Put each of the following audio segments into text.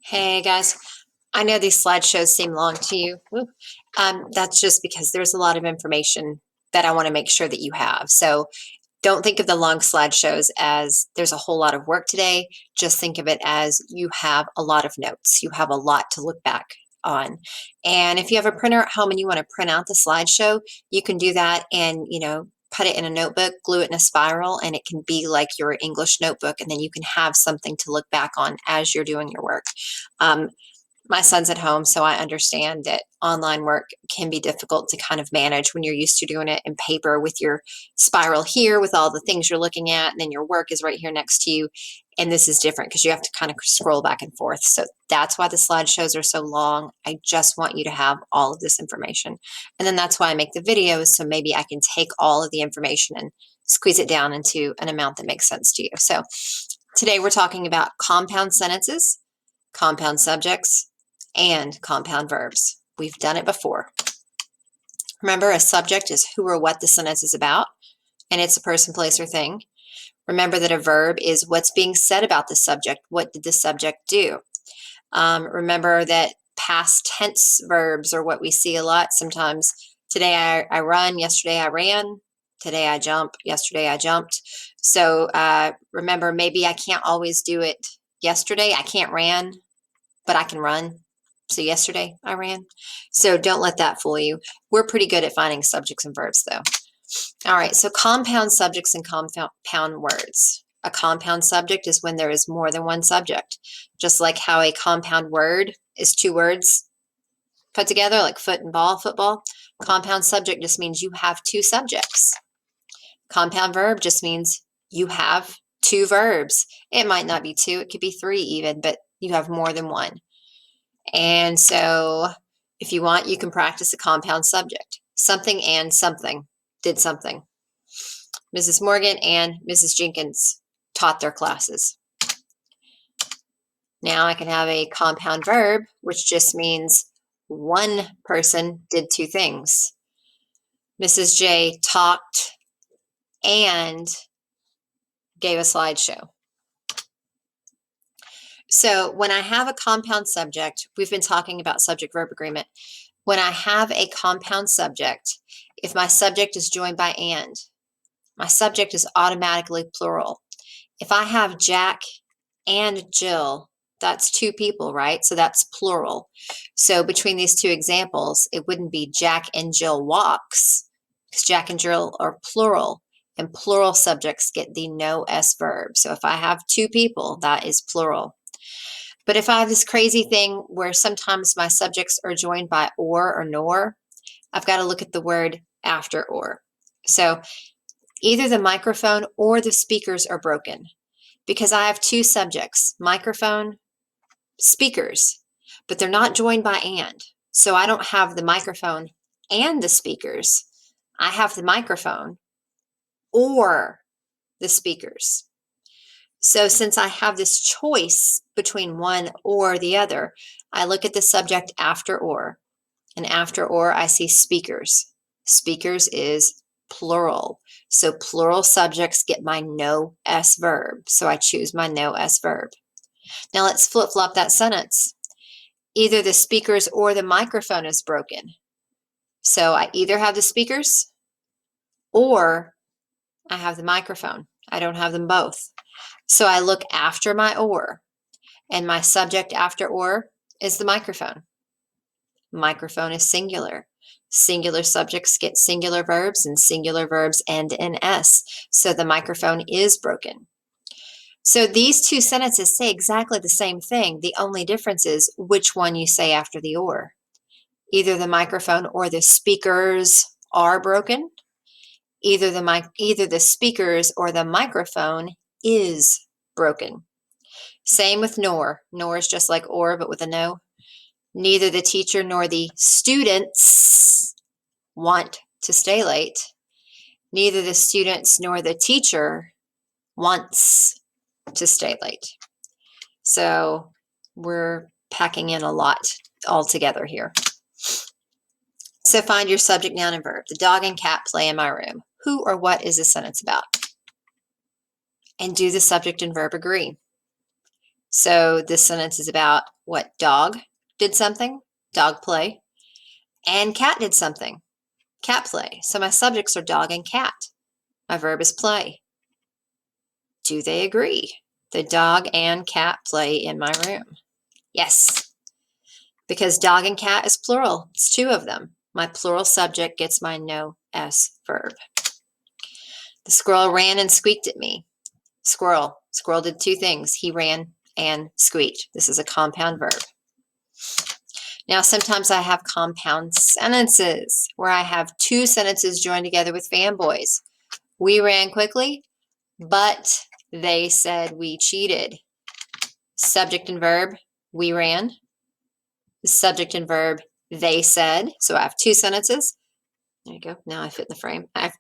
Hey guys, I know these slideshows seem long to you. Woo. That's just because there's a lot of information that I want to make sure that you have. So don't think of the long slideshows as there's a whole lot of work today. Just think of it as you have a lot of notes. You have a lot to look back on. And if you have a printer at home and you want to print out the slideshow, you can do that and, put it in a notebook, glue it in a spiral, and it can be like your English notebook. And then you can have something to look back on as you're doing your work. Um, my son's at home, so I understand that online work can be difficult to kind of manage when you're used to doing it in paper with your spiral here with all the things you're looking at, and then your work is right here next to you. And this is different because you have to kind of scroll back and forth. So that's why the slideshows are so long. I just want you to have all of this information. And then that's why I make the videos, so maybe I can take all of the information and squeeze it down into an amount that makes sense to you. So today we're talking about compound sentences, compound subjects, and compound verbs. We've done it before. Remember, a subject is who or what the sentence is about, and it's a person, place, or thing. Remember that a verb is what's being said about the subject. What did the subject do? Remember that past tense verbs are what we see a lot. Sometimes today I run, yesterday I ran, today I jump, yesterday I jumped. So remember, maybe I can't always do it yesterday. I can't ran, but I can run. So yesterday I ran. So don't let that fool you. We're pretty good at finding subjects and verbs though. All right, so compound subjects and compound words. A compound subject is when there is more than one subject. Just like how a compound word is two words put together, like foot and ball, football. Compound subject just means you have two subjects. Compound verb just means you have two verbs. It might not be two, it could be three even, but you have more than one. And so if you want, you can practice a compound subject. Something and something did something. Mrs. Morgan and Mrs. Jenkins taught their classes. Now I can have a compound verb, which just means one person did two things. Mrs. J talked and gave a slideshow. So when I have a compound subject, we've been talking about subject-verb agreement. When I have a compound subject, if my subject is joined by and, my subject is automatically plural. If I have Jack and Jill, that's two people, right? So that's plural. So between these two examples, it wouldn't be Jack and Jill walks, because Jack and Jill are plural, and plural subjects get the no S verb. So if I have two people, that is plural. But if I have this crazy thing where sometimes my subjects are joined by or nor, I've got to look at the word after or. So either the microphone or the speakers are broken because I have two subjects, microphone, speakers, but they're not joined by and. So I don't have the microphone and the speakers. I have the microphone or the speakers. So since I have this choice between one or the other, I look at the subject after or, and after or I see speakers. Speakers is plural. So plural subjects get my no S verb. So I choose my no S verb. Now let's flip-flop that sentence. Either the speakers or the microphone is broken. So I either have the speakers or I have the microphone. I don't have them both. So I look after my or, and my subject after or is the microphone. Microphone is singular. Singular subjects get singular verbs, and singular verbs end in S. So the microphone is broken. So these two sentences say exactly the same thing. The only difference is which one you say after the or. Either the microphone or the speakers are broken. Either the speakers or the microphone is broken. Same with nor. Nor is just like or, but with a no. Neither the teacher nor the students want to stay late. Neither the students nor the teacher wants to stay late. So we're packing in a lot all together here. So find your subject, noun, and verb. The dog and cat play in my room. Who or what is this sentence about? And do the subject and verb agree? So this sentence is about what? Dog did something, dog play, and cat did something, cat play. So my subjects are dog and cat. My verb is play. Do they agree? The dog and cat play in my room. Yes, because dog and cat is plural. It's two of them. My plural subject gets my no S verb. The squirrel ran and squeaked at me. Squirrel. Squirrel did two things. He ran and squeaked. This is a compound verb. Now, sometimes I have compound sentences where I have two sentences joined together with fanboys. We ran quickly, but they said we cheated. Subject and verb, we ran. Subject and verb, they said. So I have two sentences. There you go. Now I fit in the frame. I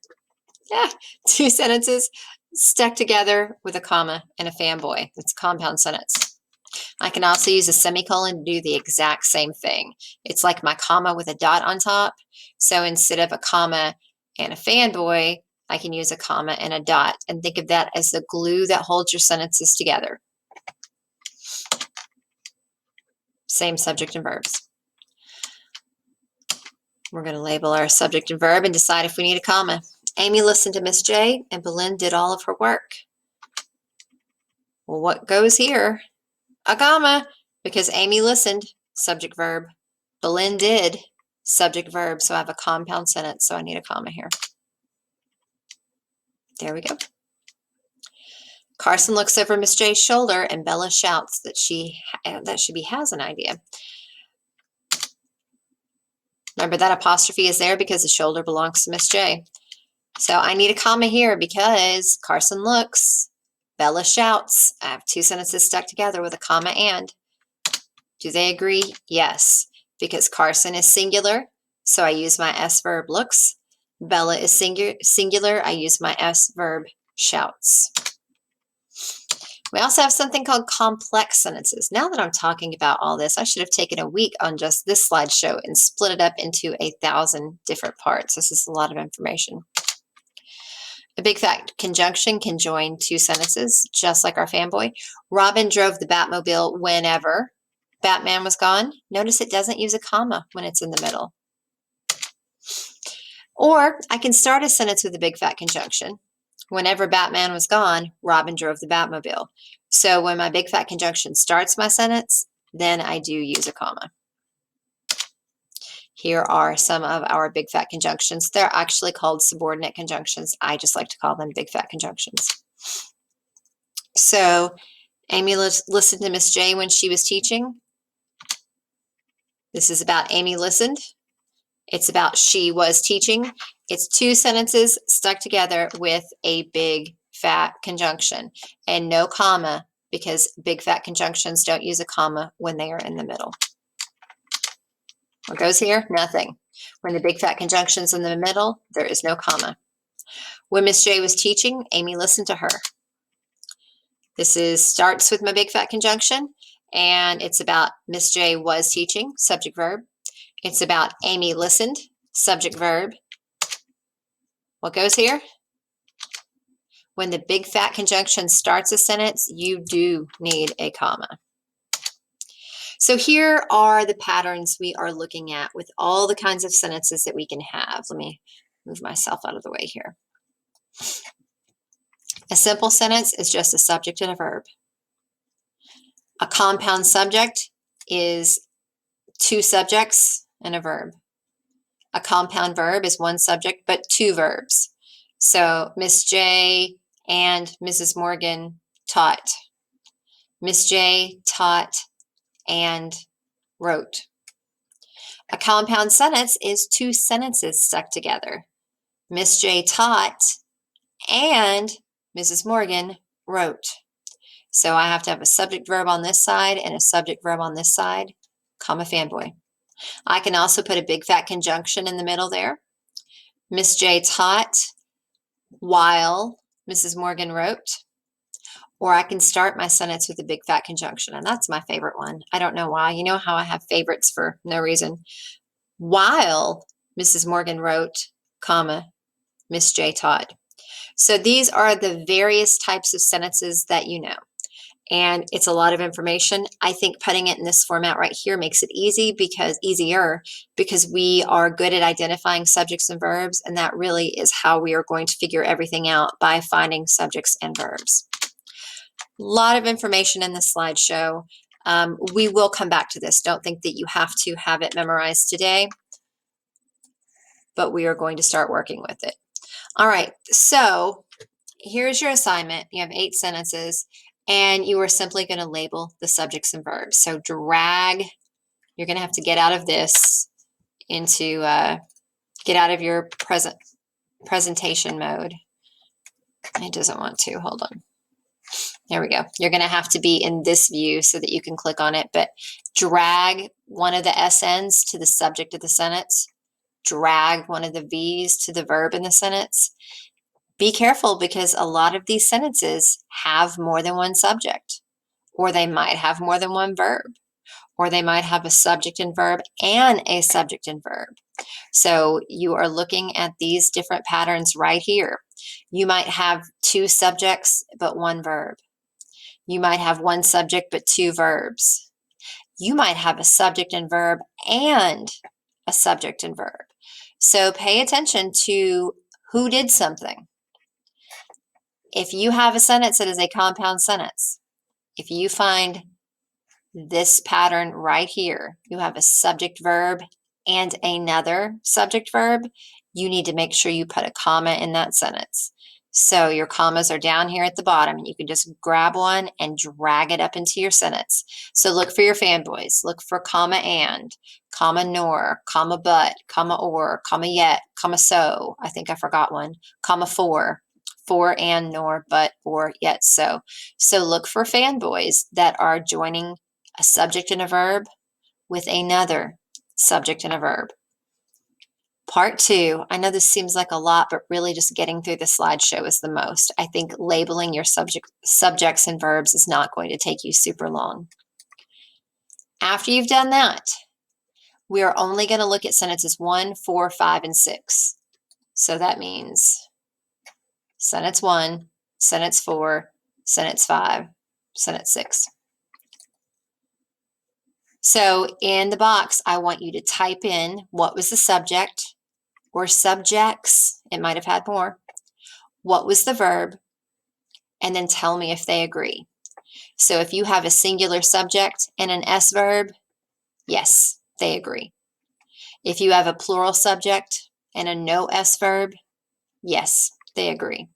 have two sentences stuck together with a comma and a fanboy. It's a compound sentence. I can also use a semicolon to do the exact same thing. It's like my comma with a dot on top. So instead of a comma and a fanboy, I can use a comma and a dot, and think of that as the glue that holds your sentences together. Same subject and verbs. We're going to label our subject and verb and decide if we need a comma. Amy listened to Miss J, and Belinda did all of her work. Well, what goes here? A comma, because Amy listened, subject verb. Belinda did, subject verb. So I have a compound sentence, so I need a comma here. There we go. Carson looks over Miss J's shoulder, and Bella shouts that she has an idea. Remember that apostrophe is there because the shoulder belongs to Miss J. So I need a comma here because Carson looks, Bella shouts. I have two sentences stuck together with a comma and. Do they agree? Yes, because Carson is singular, so I use my S verb looks. Bella is singular, I use my S verb shouts. We also have something called complex sentences. Now that I'm talking about all this, I should have taken a week on just this slideshow and split it up into 1,000 different parts. This is a lot of information. A big fat conjunction can join two sentences, just like our fanboy. Robin drove the Batmobile whenever Batman was gone. Notice it doesn't use a comma when it's in the middle. Or I can start a sentence with a big fat conjunction. Whenever Batman was gone, Robin drove the Batmobile. So when my big fat conjunction starts my sentence, then I do use a comma. Here are some of our big fat conjunctions. They're actually called subordinate conjunctions. I just like to call them big fat conjunctions. So Amy listened to Miss J when she was teaching. This is about Amy listened. It's about she was teaching. It's two sentences stuck together with a big fat conjunction and no comma because big fat conjunctions don't use a comma when they are in the middle. What goes here? Nothing. When the big fat conjunction's in the middle, there is no comma. When Miss J was teaching, Amy listened to her. This starts with my big fat conjunction, and it's about Miss J was teaching, subject verb. It's about Amy listened, subject verb. What goes here? When the big fat conjunction starts a sentence, you do need a comma. So here are the patterns we are looking at with all the kinds of sentences that we can have. Let me move myself out of the way here. A simple sentence is just a subject and a verb. A compound subject is two subjects and a verb. A compound verb is one subject but two verbs. So Miss J and Mrs. Morgan taught. Miss J taught and wrote. A compound sentence is two sentences stuck together. Miss J taught and Mrs. Morgan wrote. So I have to have a subject verb on this side and a subject verb on this side, comma fanboy. I can also put a big fat conjunction in the middle there. Miss J taught while Mrs. Morgan wrote. Or I can start my sentence with a big fat conjunction, and that's my favorite one. I don't know why. You know how I have favorites for no reason. While Mrs. Morgan wrote, comma, Miss J taught. So these are the various types of sentences that you know. and it's a lot of information. I think putting it in this format right here makes it easier because we are good at identifying subjects and verbs, and that really is how we are going to figure everything out, by finding subjects and verbs. A lot of information in this slideshow. We will come back to this. Don't think that you have to have it memorized today, but we are going to start working with it. All right, so here's your assignment. You have 8 sentences, and you are simply going to label the subjects and verbs. So drag, you're going to have to get out of this into, get out of your presentation mode. It doesn't want to, hold on. There we go. You're going to have to be in this view so that you can click on it, but drag one of the SNs to the subject of the sentence. Drag one of the V's to the verb in the sentence. Be careful, because a lot of these sentences have more than one subject, or they might have more than one verb, or they might have a subject and verb and a subject and verb. So you are looking at these different patterns right here. You might have 2 subjects but 1 verb. You might have 1 subject but 2 verbs. You might have a subject and verb and a subject and verb. So pay attention to who did something. If you have a sentence that is a compound sentence, if you find this pattern right here, you have a subject verb and another subject verb, you need to make sure you put a comma in that sentence. So your commas are down here at the bottom, and you can just grab one and drag it up into your sentence. So look for your fanboys. Look for comma and, comma nor, comma but, comma or, comma yet, comma so. I think I forgot one. Comma for and, nor, but, or, yet, so. So look for fanboys that are joining a subject and a verb with another subject and a verb. Part 2, I know this seems like a lot, but really just getting through the slideshow is the most. I think labeling your subjects and verbs is not going to take you super long. After you've done that, we are only going to look at sentences 1, 4, 5, and 6. So that means sentence 1, sentence 4, sentence 5, sentence 6. So in the box, I want you to type in what was the subject or subjects, it might have had more, what was the verb, and then tell me if they agree. So if you have a singular subject and an S verb, yes, they agree. If you have a plural subject and a no S verb, yes, they agree.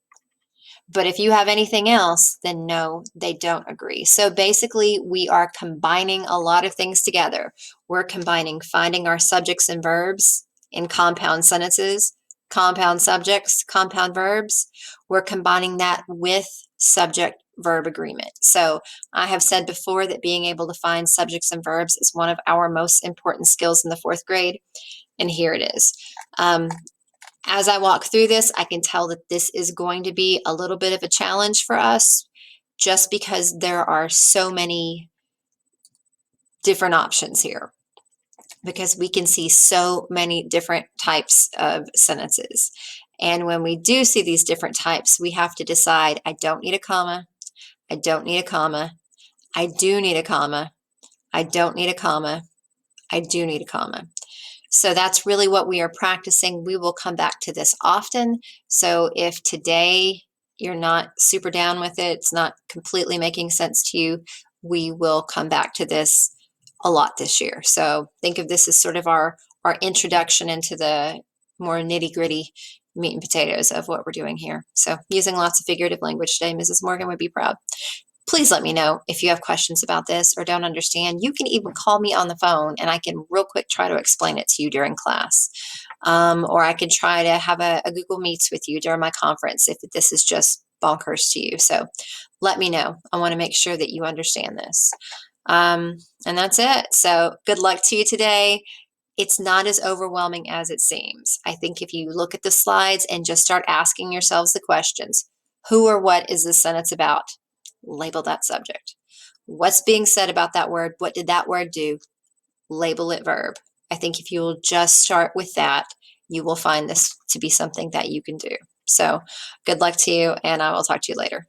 But if you have anything else, then no, they don't agree. So basically, we are combining a lot of things together. We're combining finding our subjects and verbs in compound sentences, compound subjects, compound verbs. We're combining that with subject-verb agreement. So I have said before that being able to find subjects and verbs is one of our most important skills in the 4th grade, and here it is. As I walk through this, I can tell that this is going to be a little bit of a challenge for us, just because there are so many different options here, because we can see so many different types of sentences. And when we do see these different types, we have to decide, I don't need a comma, I don't need a comma, I do need a comma, I don't need a comma, I do need a comma. So that's really what we are practicing. We will come back to this often. So if today you're not super down with it, it's not completely making sense to you, we will come back to this a lot this year. So think of this as sort of our introduction into the more nitty-gritty meat and potatoes of what we're doing here. So using lots of figurative language today, Mrs. Morgan would be proud. Please let me know if you have questions about this or don't understand. You can even call me on the phone, and I can real quick try to explain it to you during class. Or I can try to have a Google Meets with you during my conference if this is just bonkers to you. So let me know. I want to make sure that you understand this. And that's it. So good luck to you today. It's not as overwhelming as it seems. I think if you look at the slides and just start asking yourselves the questions, who or what is this sentence about? Label that subject. What's being said about that word? What did that word do? Label it verb. I think if you will just start with that, you will find this to be something that you can do. So good luck to you, and I will talk to you later.